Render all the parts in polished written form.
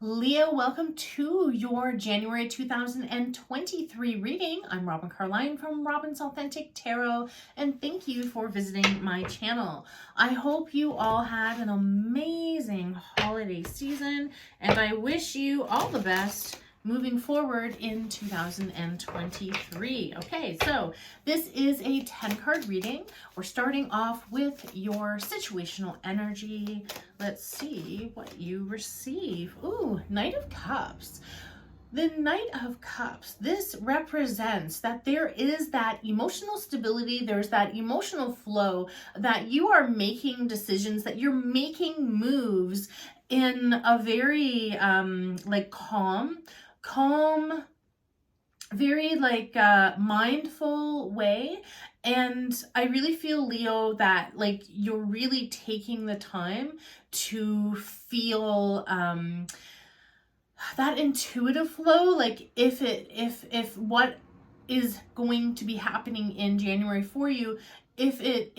Leo, welcome to your January 2023 reading. I'm Robin Carline from Robin's Authentic Tarot, and thank you for visiting my channel. I hope you all had an amazing holiday season, and I wish you all the best moving forward in 2023. Okay, so this is a 10-card reading. We're starting off with your situational energy. Let's see what you receive. Ooh, Knight of Cups. The Knight of Cups, this represents that there is that emotional stability, there's that emotional flow, that you are making decisions, that you're making moves in a very calm, very mindful way. And I really feel, Leo, that you're really taking the time to feel that intuitive flow. Like if what is going to be happening in January for you, if it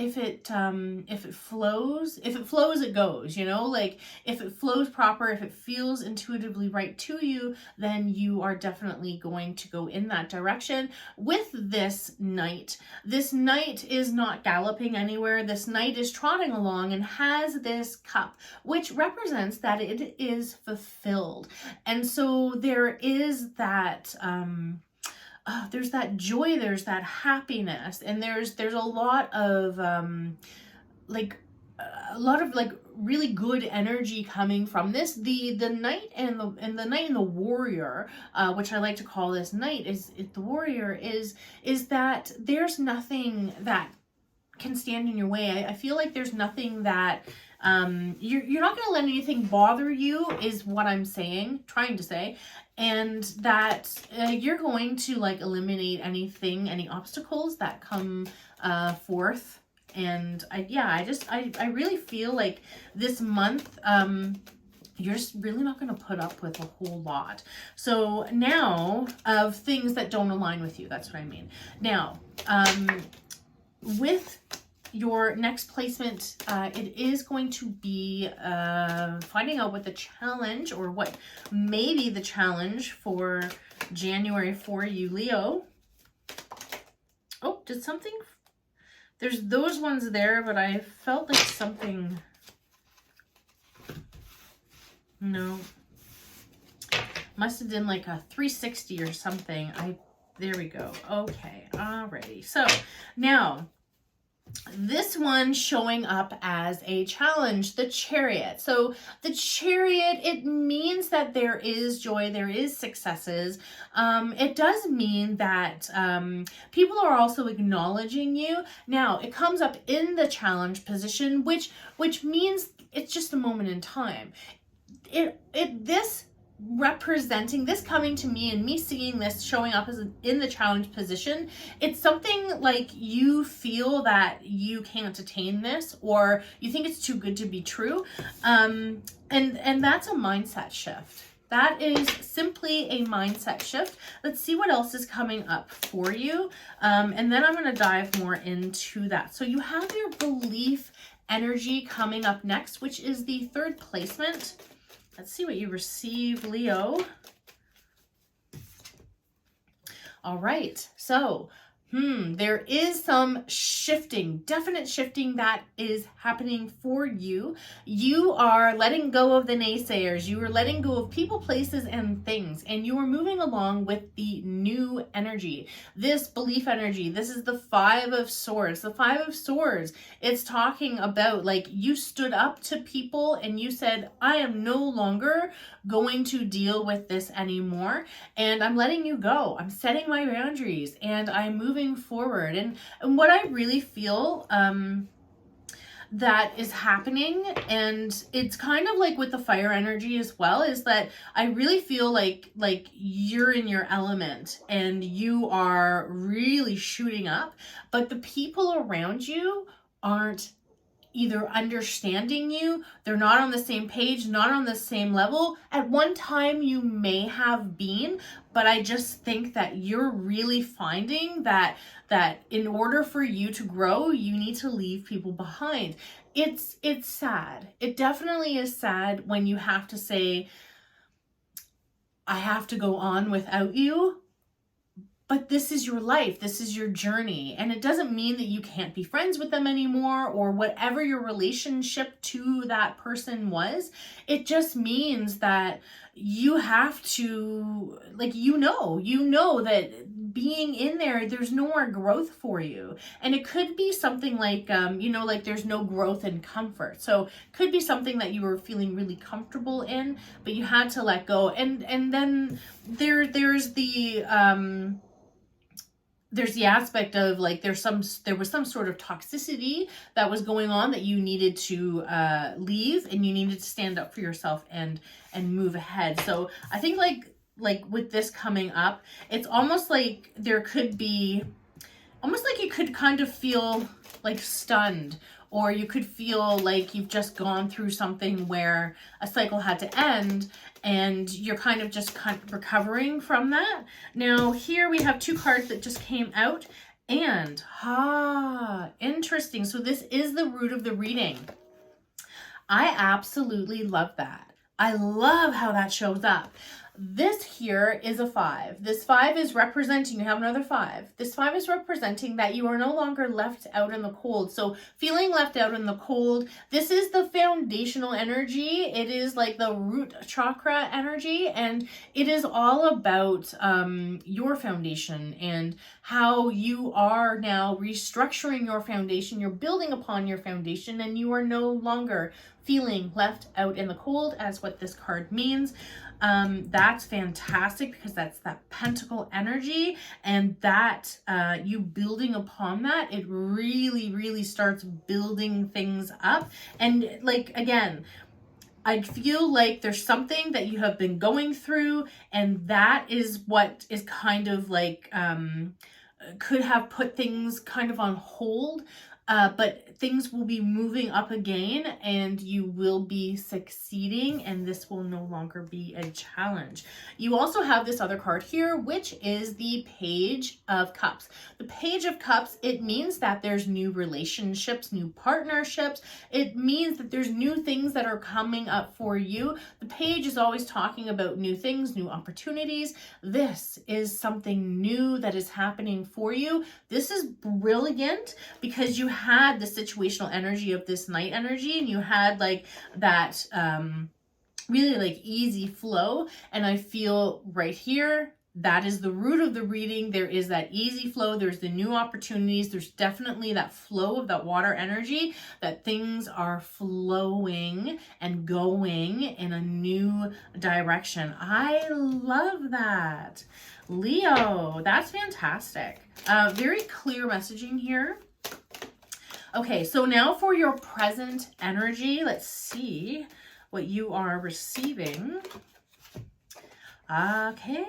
flows, it goes, like if it flows proper, if it feels intuitively right to you, then you are definitely going to go in that direction. With this knight is not galloping anywhere. This knight is trotting along and has this cup, which represents that it is fulfilled. And so there is that there's that joy, there's that happiness, and there's a lot of really good energy coming from this. The knight and the knight and the warrior, which I like to call this knight, is the warrior is that there's nothing that can stand in your way. I feel like there's nothing that you're not going to let anything bother you, is what I'm trying to say, and that you're going to eliminate any obstacles that come forth. And I really feel like this month you're just really not going to put up with a whole lot. So now, of things that don't align with you, that's what I mean. Now, with your next placement, it is going to be finding out what the challenge, or what may be the challenge for January for you, Leo. Oh, did something... There's those ones there, but I felt like something... No. Must have been like a 360 or something. There we go. Okay, alrighty. So, now... this one showing up as a challenge, the Chariot. So the Chariot, it means that there is joy, there is successes. It does mean that people are also acknowledging you. Now, it comes up in the challenge position, which means it's just a moment in time. This representing, this coming to me and me seeing this showing up as in the challenge position, it's something like you feel that you can't attain this, or you think it's too good to be true, and that's a mindset shift. That is simply a mindset shift. Let's see what else is coming up for you, and then I'm going to dive more into that. So you have your belief energy coming up next, which is the third placement. Let's see what you receive, Leo. All right, so there is some shifting, definite shifting that is happening for you. You are letting go of the naysayers. You are letting go of people, places, and things, and you are moving along with the new energy. This belief energy, this is the Five of Swords. The Five of Swords, it's talking about you stood up to people and you said, I am no longer going to deal with this anymore, and I'm letting you go. I'm setting my boundaries, and I'm moving forward. And what I really feel that is happening, and it's kind of like with the fire energy as well, is that I really feel like you're in your element and you are really shooting up, but the people around you aren't either understanding you, they're not on the same page, not on the same level. At one time you may have been, but I just think that you're really finding that in order for you to grow, you need to leave people behind. It's sad. It definitely is sad when you have to say, I have to go on without you. But this is your life. This is your journey. And it doesn't mean that you can't be friends with them anymore or whatever your relationship to that person was. It just means that you have to, like, you know that being in there, there's no more growth for you. And it could be something like, like there's no growth and comfort. So it could be something that you were feeling really comfortable in, but you had to let go. And then there's the aspect of like there was some sort of toxicity that was going on that you needed to leave, and you needed to stand up for yourself and move ahead. So I think like with this coming up, it's almost like there could be almost like you could kind of feel like stunned, or you could feel like you've just gone through something where a cycle had to end and you're kind of recovering from that. Now here we have two cards that just came out, and interesting. So this is the root of the reading. I absolutely love that. I love how that shows up. This here is a 5. This 5 is representing, you have another 5. This 5 is representing that you are no longer left out in the cold. So feeling left out in the cold, this is the foundational energy. It is like the root chakra energy, and it is all about your foundation and how you are now restructuring your foundation. You're building upon your foundation, and you are no longer feeling left out in the cold, as what this card means. That's fantastic, because that's that pentacle energy, and that you building upon that, it really starts building things up. And like, again, I feel like there's something that you have been going through, and that is what is kind of like could have put things kind of on hold. But things will be moving up again, and you will be succeeding, and this will no longer be a challenge. You also have this other card here, which is the Page of Cups. The Page of Cups, it means that there's new relationships, new partnerships. It means that there's new things that are coming up for you. The Page is always talking about new things, new opportunities. This is something new that is happening for you. This is brilliant, because you had the situational energy of this night energy, and you had like that really like easy flow. And I feel right here, that is the root of the reading. There is that easy flow. There's the new opportunities. There's definitely that flow of that water energy, that things are flowing and going in a new direction. I love that. Leo, that's fantastic. Very clear messaging here. Okay, so now for your present energy, let's see what you are receiving. Okay,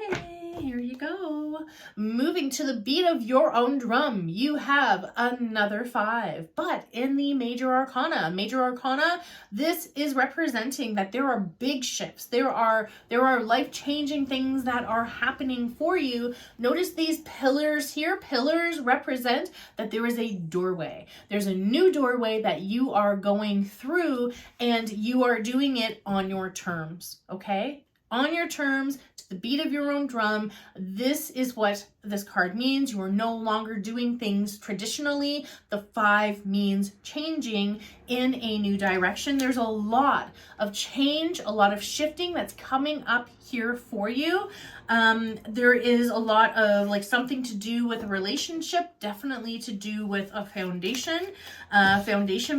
here you go. Moving to the beat of your own drum, you have another 5, but in the Major Arcana. Major Arcana, this is representing that there are big shifts. There are life-changing things that are happening for you. Notice these pillars here. Pillars represent that there is a doorway. There's a new doorway that you are going through, and you are doing it on your terms, okay? On your terms, to the beat of your own drum. This is what this card means. You are no longer doing things traditionally. The 5 means changing in a new direction. There's a lot of change, a lot of shifting that's coming up here for you. There is a lot of like something to do with a relationship, definitely to do with a foundation,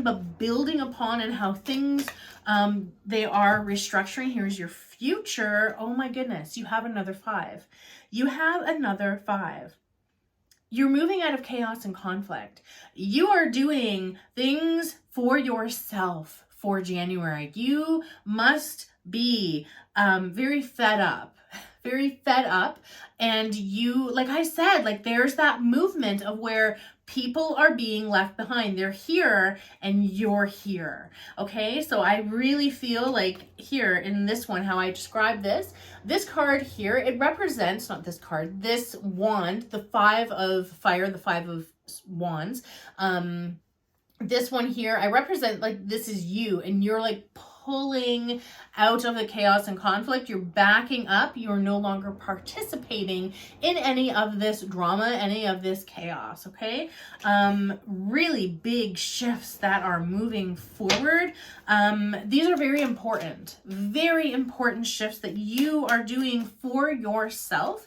but building upon and how things they are restructuring. Here's your future. Oh my goodness, you have another 5. You have another 5. You're moving out of chaos and conflict. You are doing things for yourself for January. You must be very fed up. And you, like I said, like there's that movement of where people are being left behind. They're here and you're here. Okay, so I really feel like here in this one, how I describe this card here, it represents, not this card, this wand, the 5 of fire, the 5 of wands. This one here, I represent like this is you, and you're like pulling out of the chaos and conflict. You're backing up. You're no longer participating in any of this drama, any of this chaos, okay? Really big shifts that are moving forward. These are very important shifts that you are doing for yourself.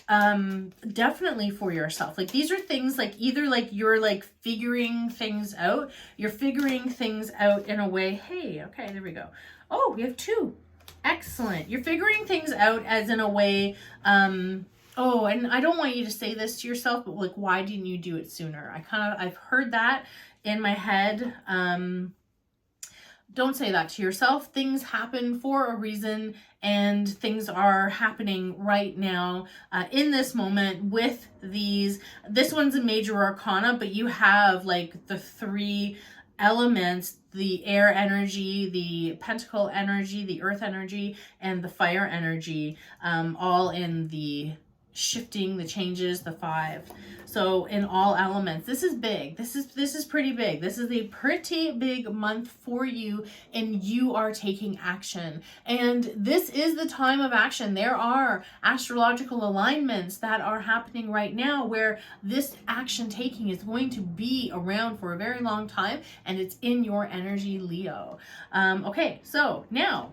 Definitely for yourself. Like, these are things like either like you're like figuring things out, you're figuring things out in a way, hey, okay, there we go. Oh, we have 2. Excellent. You're figuring things out as in a way, oh, and I don't want you to say this to yourself, but like, why didn't you do it sooner? I've heard that in my head. Don't say that to yourself. Things happen for a reason, and things are happening right now in this moment with these. This one's a major arcana, but you have like the 3 elements, the air energy, the pentacle energy, the earth energy, and the fire energy, all in the shifting, the changes, the 5. So in all elements, this is big. This is pretty big. This is a pretty big month for you, and you are taking action. And this is the time of action. There are astrological alignments that are happening right now where this action taking is going to be around for a very long time, and it's in your energy, Leo. Okay, so now,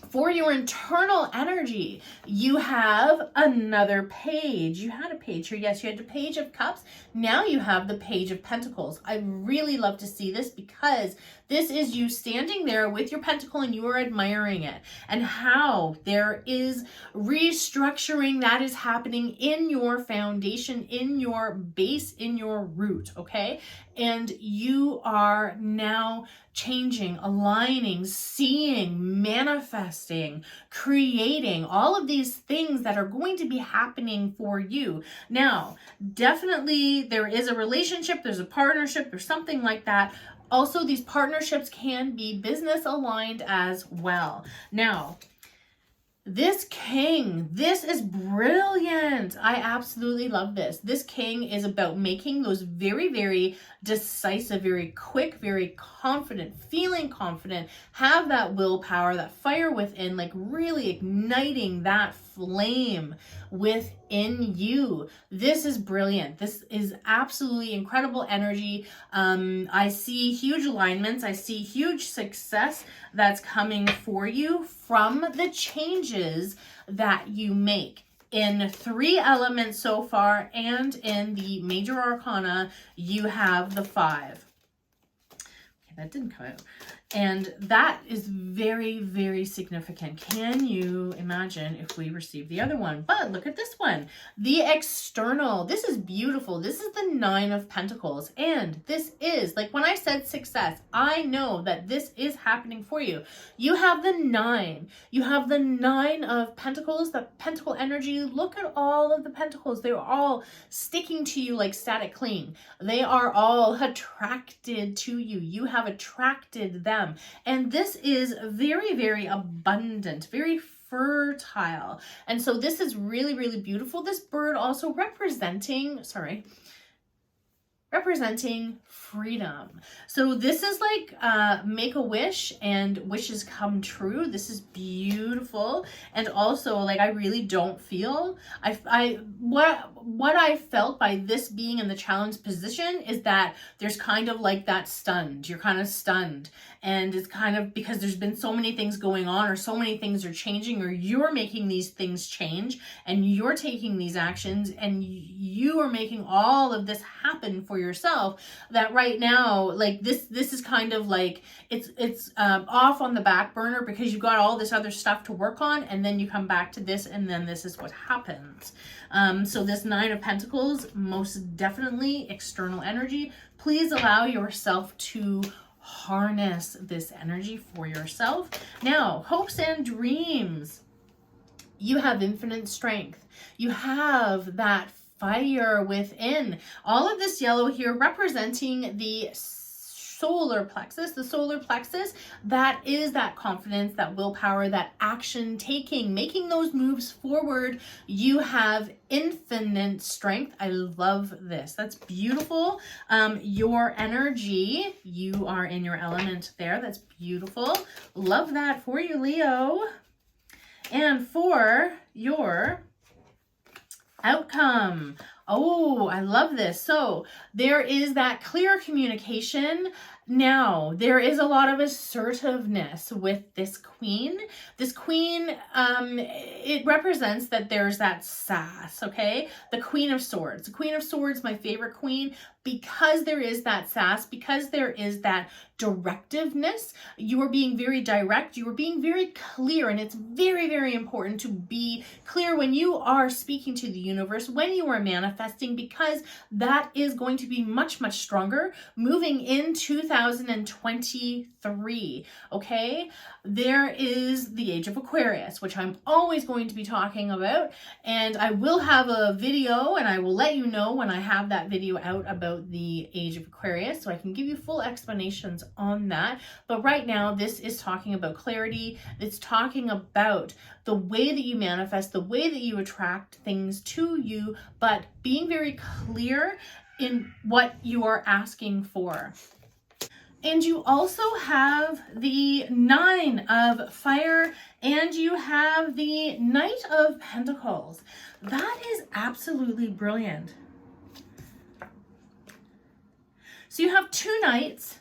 for your internal energy, you have another page. You had a page here. Yes, you had the Page of Cups. Now you have the Page of Pentacles. I really love to see this because this is you standing there with your pentacle and you are admiring it, and how there is restructuring that is happening in your foundation, in your base, in your root, okay? And you are now changing, aligning, seeing, manifesting, creating, all of these things that are going to be happening for you. Now, definitely there is a relationship, there's a partnership, there's something like that. Also, these partnerships can be business aligned as well. Now, this king, this is brilliant. I absolutely love this. This king is about making those very, very decisive, very quick, very confident, feeling confident, have that willpower, that fire within, like really igniting that flame within you. This is brilliant. This is absolutely incredible energy. I see huge alignments. I see huge success that's coming for you from the changes that you make in 3 elements so far, and in the major arcana you have the 5. Okay, that didn't come out. And that is very, very significant. Can you imagine if we receive the other one? But look at this one, the external. This is beautiful. This is the 9 of Pentacles. And this is, like when I said success, I know that this is happening for you. You have the 9. You have the 9 of Pentacles, the pentacle energy. Look at all of the pentacles. They're all sticking to you like static cling. They are all attracted to you. You have attracted them. And this is very, very abundant, very fertile. And so this is really, really beautiful. This bird also representing freedom. So this is like make a wish and wishes come true. This is beautiful. And also, like, I really don't feel what I felt by this being in the challenge position is that there's kind of like that stunned. You're kind of stunned, and it's kind of because there's been so many things going on, or so many things are changing, or you're making these things change, and you're taking these actions, and you are making all of this happen for yourself, that right now, like this is kind of like it's off on the back burner because you've got all this other stuff to work on, and then you come back to this, and then this is what happens. So this 9 of Pentacles, most definitely external energy. Please allow yourself to harness this energy for yourself. Now, hopes and dreams. You have infinite strength. You have that fire within. All of this yellow here representing the solar plexus. The solar plexus, that is that confidence, that willpower, that action taking, making those moves forward. You have infinite strength. I love this. That's beautiful. Your energy, you are in your element there. That's beautiful. Love that for you, Leo. And for your outcome. Oh, I love this. So there is that clear communication. Now, there is a lot of assertiveness with this queen. This queen, it represents that there's that sass, okay? The Queen of Swords. The Queen of Swords, my favorite queen, because there is that sass, because there is that directiveness. You are being very direct. You are being very clear, and it's very, very important to be clear when you are speaking to the universe, when you are manifesting, because that is going to be much, much stronger moving in 2023, okay? There is the age of Aquarius, which I'm always going to be talking about, and I will have a video, and I will let you know when I have that video out about the age of Aquarius, so I can give you full explanations on that. But right now, this is talking about clarity. It's talking about the way that you manifest, the way that you attract things to you, but being very clear in what you are asking for. And you also have the Nine of Fire, and you have the Knight of Pentacles. That is absolutely brilliant. So you have two knights,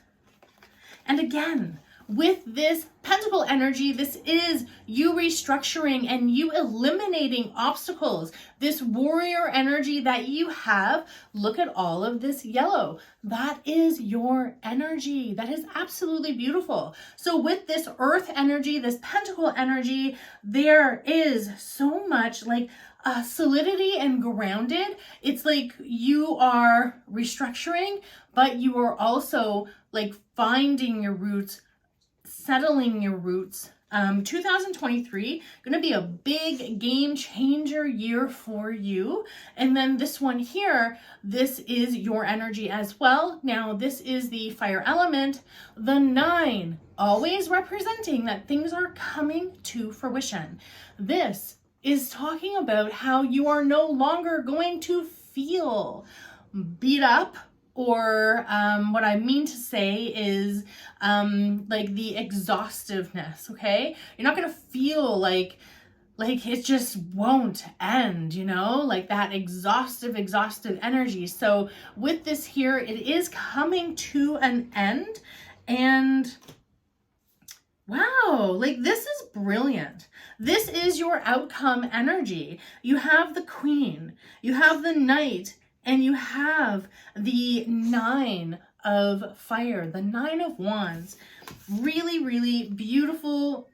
and again, with this pentacle energy, this is you restructuring and you eliminating obstacles. This warrior energy that you have, look at all of this yellow. That is your energy. That is absolutely beautiful. So with this earth energy, this pentacle energy, there is so much like solidity and grounded. It's like you are restructuring, but you are also like finding your roots, settling your roots. 2023 going to be a big game changer year for you. And then this one here, this is your energy as well. Now this is the fire element, the 9, always representing that things are coming to fruition. This is talking about how you are no longer going to feel beat up, or what I mean to say is like the exhaustiveness, okay? You're not gonna feel like it just won't end, you know, like that exhaustive energy. So with this here, it is coming to an end, and wow, like this is brilliant. This is your outcome energy. You have the Queen, you have the Knight, and you have the 9 of Fire, the 9 of Wands. Really, really beautiful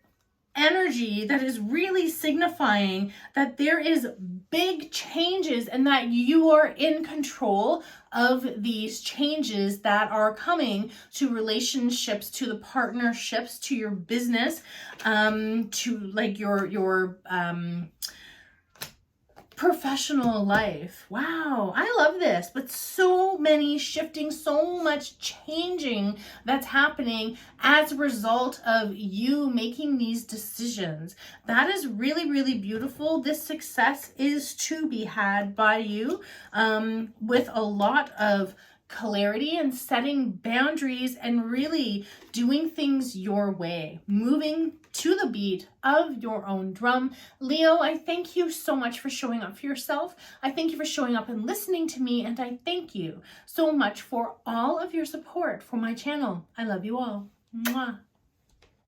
energy that is really signifying that there is big changes and that you are in control of these changes that are coming to relationships, to the partnerships, to your business, to like your professional life. Wow, I love this, but so many shifting, so much changing that's happening as a result of you making these decisions. That is really, really beautiful. This success is to be had by you with a lot of clarity and setting boundaries and really doing things your way, moving to the beat of your own drum. Leo, I thank you so much for showing up for yourself. I thank you for showing up and listening to me, and I thank you so much for all of your support for my channel. I love you all. Mwah.